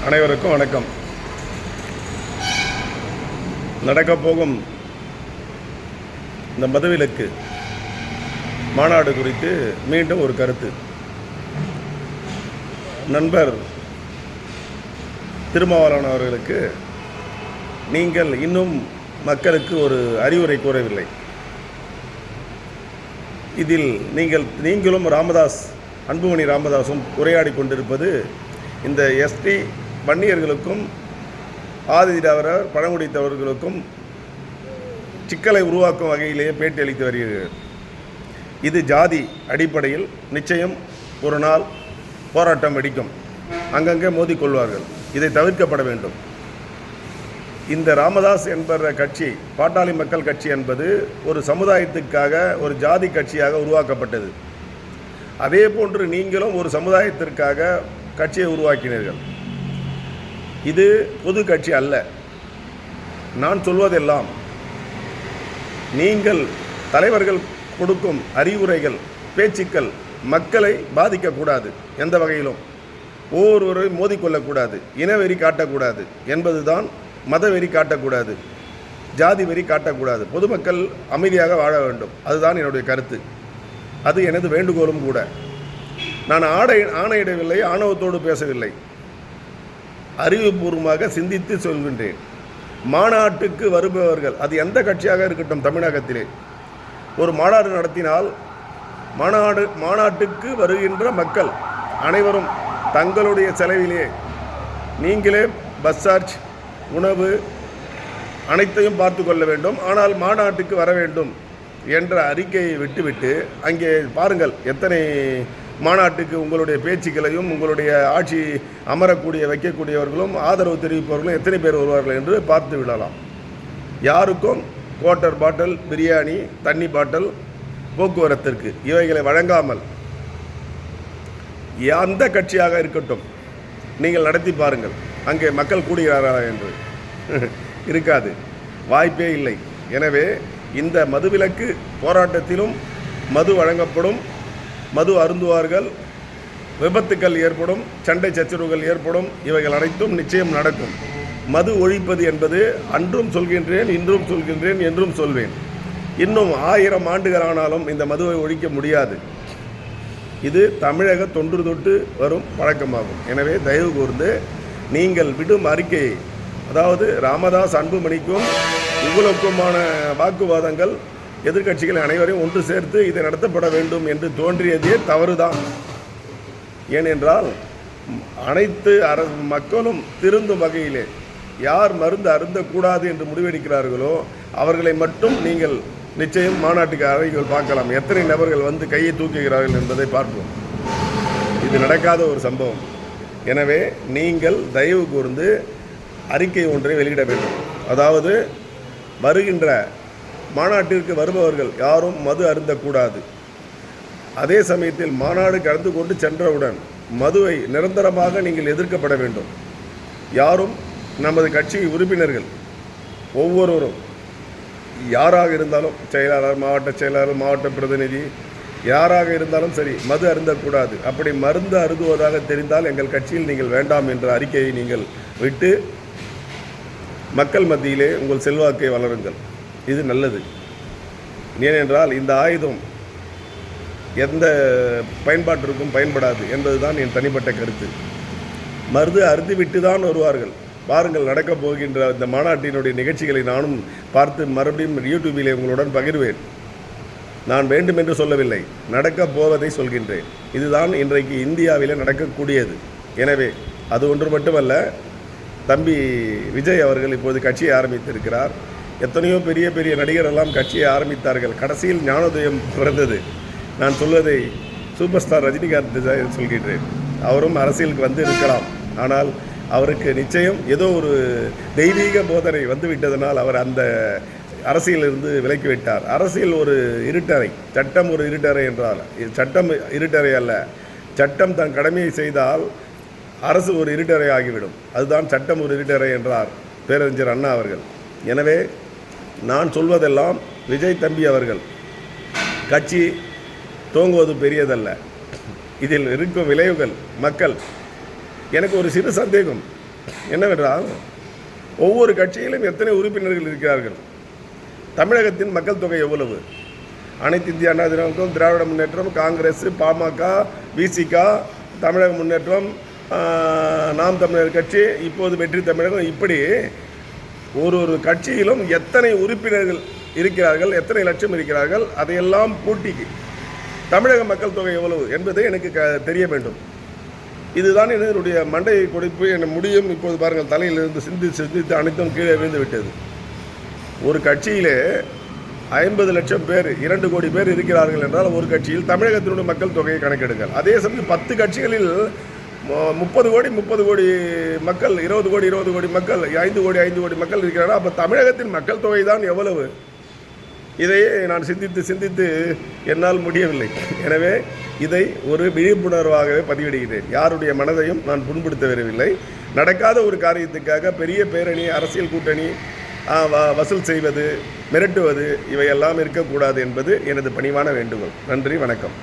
அனைவருக்கும் வணக்கம். நடக்கப் போகும் இந்த மதுவிலக்கு மாநாடு குறித்து மீண்டும் ஒரு கருத்து. நண்பர் திருமாவளவன் அவர்களுக்கு நீங்கள் இன்னும் மக்களுக்கு ஒரு அறிவுரை கூறவில்லை. இதில் நீங்களும் அன்புமணி ராமதாஸும் உரையாடி கொண்டிருப்பது இந்த எஸ்டி வன்னியர்களுக்கும் ஆதிதிராவிடர் பழங்குடித்தவர்களுக்கும் சிக்கலை உருவாக்கும் வகையிலேயே பேட்டி அளித்து வருகிறது. இது ஜாதி அடிப்படையில் நிச்சயம் ஒரு நாள் போராட்டம் வெடிக்கும், அங்கங்கே மோதிக்கொள்வார்கள். இதை தவிர்க்கப்பட வேண்டும். இந்த ராமதாஸ் என்பற கட்சி, பாட்டாளி மக்கள் கட்சி என்பது ஒரு சமுதாயத்துக்காக ஒரு ஜாதி கட்சியாக உருவாக்கப்பட்டது. அதே போன்று நீங்களும் ஒரு சமுதாயத்திற்காக கட்சியை உருவாக்கினீர்கள். இது பொது கட்சி அல்ல. நான் சொல்வதெல்லாம் நீங்கள் தலைவர்கள் கொடுக்கும் அறிவுரைகள், பேச்சுக்கள் மக்களை பாதிக்கக்கூடாது. எந்த வகையிலும் ஒவ்வொருவரை மோதிக்கொள்ளக்கூடாது, இனவெறி காட்டக்கூடாது என்பதுதான். மதவெறி காட்டக்கூடாது, ஜாதி வெறி காட்டக்கூடாது. பொதுமக்கள் அமைதியாக வாழ வேண்டும். அதுதான் என்னுடைய கருத்து. அது எனது வேண்டுகோளும் கூட. நான் ஆணையிடவில்லை, ஆணவத்தோடு பேசவில்லை. அறிவுபூர்வமாக சிந்தித்து சொல்கின்றேன். மாநாட்டுக்கு வருபவர்கள், அது எந்த கட்சியாக இருக்கட்டும், தமிழகத்திலே ஒரு மாநாடு நடத்தினால் மாநாட்டுக்கு வருகின்ற மக்கள் அனைவரும் தங்களுடைய செலவிலே நீங்களே பஸ் சார்ஜ், உணவு அனைத்தையும் பார்த்து கொள்ள வேண்டும். ஆனால் மாநாட்டுக்கு வர வேண்டும் என்ற அறிக்கையை விட்டுவிட்டு அங்கே பாருங்கள், எத்தனை மாநாட்டுக்கு உங்களுடைய பேச்சுக்களையும் உங்களுடைய ஆட்சி அமரக்கூடிய வைக்கக்கூடியவர்களும் ஆதரவு தெரிவிப்பவர்களும் எத்தனை பேர் வருவார்கள் என்று பார்த்து விடலாம். யாருக்கும் குவார்ட்டர் பாட்டில் பிரியாணி, தண்ணி பாட்டில், போக்குவரத்திற்கு இவைகளை வழங்காமல் எந்த கட்சியாக இருக்கட்டும் நீங்கள் நடத்தி பாருங்கள். அங்கே மக்கள் கூடுகிறாரா என்று இருக்காது, வாய்ப்பே இல்லை. எனவே இந்த மதுவிலக்கு போராட்டத்திலும் மது வழங்கப்படும், மது அருந்துவார்கள், விபத்துக்கள் ஏற்படும், சண்டை சச்சரவுகள் ஏற்படும். இவைகள் அனைத்தும் நிச்சயம் நடக்கும். மது ஒழிப்பது என்பது அன்றும் சொல்கின்றேன், இன்றும் சொல்கின்றேன், என்றும் சொல்வேன். இன்னும் 1000 ஆண்டுகள் ஆனாலும் இந்த மதுவை ஒழிக்க முடியாது. இது தமிழக தொன்று தொட்டு வரும் பழக்கமாகும். எனவே தயவு கூர்ந்து நீங்கள் விடும் அறிக்கையை, அதாவது ராமதாஸ் அன்புமணிக்கும் உங்களுக்குமான வாக்குவாதங்கள் எதிர்க்கட்சிகள் அனைவரையும் ஒன்று சேர்த்து இதை நடத்தப்பட வேண்டும் என்று தோன்றியதே தவறுதான். ஏனென்றால் அனைத்து மக்களும் திருந்தும் வகையிலே யார் மருந்து அருந்தக்கூடாது என்று முடிவெடுக்கிறார்களோ அவர்களை மட்டும் நீங்கள் நிச்சயம் மாநாட்டுக்கு அறைகள் பார்க்கலாம். எத்தனை நபர்கள் வந்து கையை தூக்குகிறார்கள் என்பதை பார்ப்போம். இது நடக்காத ஒரு சம்பவம். எனவே நீங்கள் தயவு கூர்ந்து அறிக்கை ஒன்றை வெளியிட வேண்டும். அதாவது வருகின்ற மாநாட்டிற்கு வருபவர்கள் யாரும் மது அருந்தக்கூடாது. அதே சமயத்தில் மாநாடு கலந்து கொண்டு சென்றவுடன் மதுவை நிரந்தரமாக நீங்கள் எதிர்க்கப்பட வேண்டும். யாரும் நமது கட்சி உறுப்பினர்கள் ஒவ்வொருவரும் யாராக இருந்தாலும், செயலாளர், மாவட்ட செயலாளர், மாவட்ட பிரதிநிதி, யாராக இருந்தாலும் சரி, மது அருந்தக்கூடாது. அப்படி மருந்து அருந்துவதாக தெரிந்தால் எங்கள் கட்சியில் நீங்கள் வேண்டாம் என்ற அறிக்கையை நீங்கள் விட்டு மக்கள் மத்தியிலே உங்கள் செல்வாக்கை வளருங்கள். இது நல்லது. ஏனென்றால் இந்த ஆயுதம் எந்த பயன்பாட்டிற்கும் பயன்படாது என்பதுதான் என் தனிப்பட்ட கருத்து. மருந்து அருந்திவிட்டு தான் வருவார்கள். பாருங்கள், நடக்கப் போகின்ற இந்த மாநாட்டினுடைய நிகழ்ச்சிகளை நானும் பார்த்து மறுபடியும் யூடியூபிலே உங்களுடன் பகிர்வேன். நான் வேண்டுமென்று சொல்லவில்லை, நடக்கப் போவதை சொல்கின்றேன். இதுதான் இன்றைக்கு இந்தியாவிலே நடக்கக்கூடியது. எனவே அது ஒன்று மட்டுமல்ல, தம்பி விஜய் அவர்கள் இப்போது கட்சியை ஆரம்பித்திருக்கிறார். எத்தனையோ பெரிய பெரிய நடிகரெல்லாம் கட்சியை ஆரம்பித்தார்கள். கடைசியில் ஞானோதயம் பிறந்தது. நான் சொல்வதை சூப்பர் ஸ்டார் ரஜினிகாந்த் சொல்கின்றேன். அவரும் அரசியலுக்கு வந்து இருக்கலாம். ஆனால் அவருக்கு நிச்சயம் ஏதோ ஒரு தெய்வீக போதனை வந்துவிட்டதனால் அவர் அந்த அரசியலிருந்து விலக்கிவிட்டார். அரசியல் ஒரு இருட்டறை, சட்டம் ஒரு இருட்டறை என்றால் சட்டம் இருட்டறை அல்ல. சட்டம் தன் கடமையை செய்தால் அரசு ஒரு இருட்டறை ஆகிவிடும். அதுதான் சட்டம் ஒரு இருட்டறை என்றார் பேரறிஞர் அண்ணா அவர்கள். எனவே நான் சொல்வதெல்லாம், விஜய் தம்பி அவர்கள் கட்சி தோங்குவது பெரியதல்ல. இதில் இருக்கும் விளைவுகள் மக்கள், எனக்கு ஒரு சிறு சந்தேகம், என்னவென்றால் ஒவ்வொரு கட்சியிலும் எத்தனை உறுப்பினர்கள் இருக்கிறார்கள், தமிழகத்தின் மக்கள் தொகை எவ்வளவு, அனைத்து இந்திய அண்ணா திராவிடம், திராவிட முன்னேற்றம், காங்கிரஸ், பாமக, விசிக, தமிழக முன்னேற்றம், நாம் தமிழர் கட்சி, இப்போது வெற்றி தமிழகம், இப்படி ஒரு கட்சியிலும் எத்தனை உறுப்பினர்கள் இருக்கிறார்கள், எத்தனை லட்சம் இருக்கிறார்கள், அதையெல்லாம் கூட்டி தமிழக மக்கள் தொகை எவ்வளவு என்பதை எனக்கு தெரிய வேண்டும். இதுதான் என்னுடைய மண்டையை கொடுப்பு என முடியும். இப்போது பாருங்கள், தலையிலிருந்து சிந்தித்து அனைத்தும் கீழே விழுந்து விட்டது. ஒரு கட்சியிலே 50 லட்சம் பேர், 2 கோடி பேர் இருக்கிறார்கள் என்றால் ஒரு கட்சியில் தமிழகத்தினுடைய மக்கள் தொகையை கணக்கெடுங்கள். அதே சமயம் 10 கட்சிகளில் 30 கோடி மக்கள், 20 கோடி மக்கள், 5 கோடி மக்கள் இருக்கிறார்கள். அப்போ தமிழகத்தின் மக்கள் தொகை தான் எவ்வளவு? இதையே நான் சிந்தித்து என்னால் முடியவில்லை. எனவே இதை ஒரு விழிப்புணர்வாகவே பதிவிடுகிறேன். யாருடைய மனதையும் நான் புண்படுத்த வரவில்லை. நடக்காத ஒரு காரியத்துக்காக பெரிய பேரணி, அரசியல் கூட்டணி, வசூல் செய்வது, மிரட்டுவது இவையெல்லாம் இருக்கக்கூடாது என்பது எனது பணிவான வேண்டுகோள். நன்றி, வணக்கம்.